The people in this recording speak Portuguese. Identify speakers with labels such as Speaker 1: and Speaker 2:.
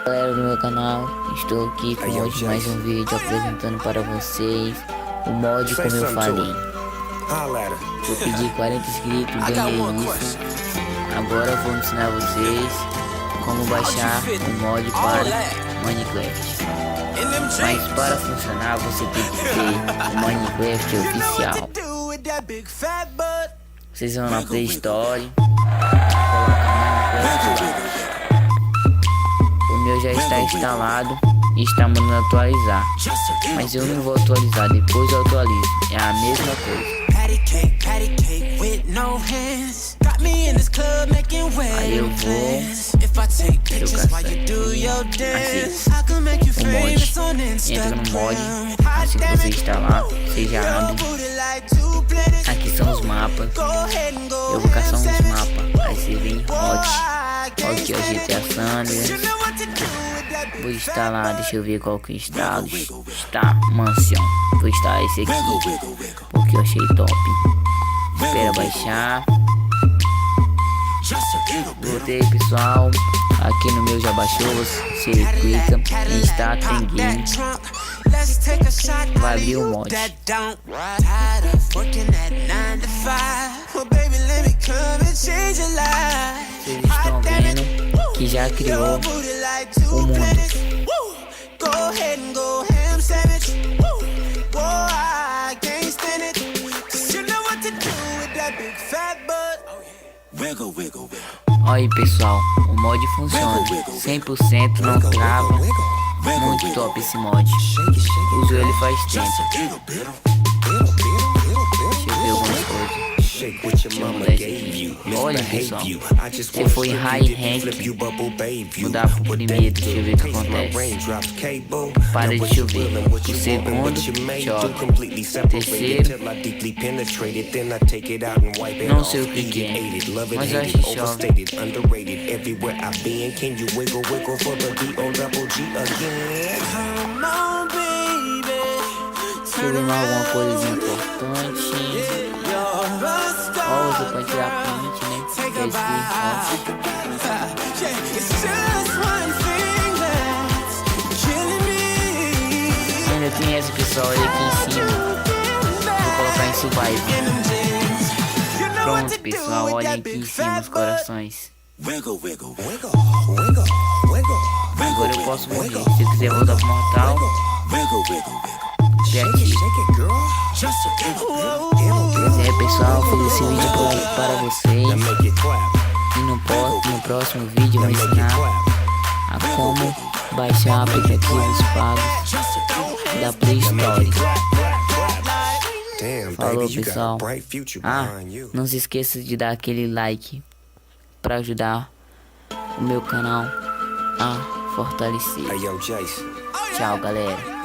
Speaker 1: Galera do meu canal, estou aqui com hoje mais um vídeo apresentando para vocês o mod como eu falei. Eu pedi 40 inscritos, ganhei isso. Agora eu vou ensinar vocês como baixar o mod para Minecraft. Mas para funcionar você tem que ter o Minecraft oficial. Vocês vão na Play Store, colocar Minecraft. O meu já está instalado e está mandando atualizar, mas eu não vou atualizar, depois eu atualizo, é a mesma coisa. Aí eu vou, entra no mod, assim que você instalar, você já abre. Aqui são os mapas, eu vou caçar uns mapas, aí você vem hot, aqui é o GTA San Andreas. Vou instalar, deixa eu ver qual que eu instalo. Está Mansion. Vou instalar esse aqui porque eu achei top. Espera baixar. Voltei, pessoal. Aqui no meu já baixou. Você clica em Start em Game. Vai abrir o mod. Vocês estão vendo que já criou o mundo. Olha aí, pessoal, o mod funciona 100%, não trava. Muito top esse mod. Uso ele faz tempo. Deixa eu ver algumas coisas. Deixa eu mudar esse aqui. Olha, pessoal, se for em high rank, mudar pro primeiro, deixa eu ver o que acontece. Para de chover. O segundo, chove. Terceiro, não sei o que é, mas eu acho que chove. Deixa eu ver mais alguma coisa importante. Ó, você pode tirar print, né? Ainda tem essa, pessoal, olha aqui em cima. Vou colocar em survival. Pronto, pessoal, olha aqui em cima os corações. Agora eu posso morrer. Se eu quiser voltar pro mortal, aqui. Pois é, pessoal, fiz esse vídeo para vocês. E no próximo vídeo eu vou ensinar a como baixar aplicativos pagos da Play Store. Falou, pessoal. Não se esqueça de dar aquele like para ajudar o meu canal a fortalecer. Tchau, galera.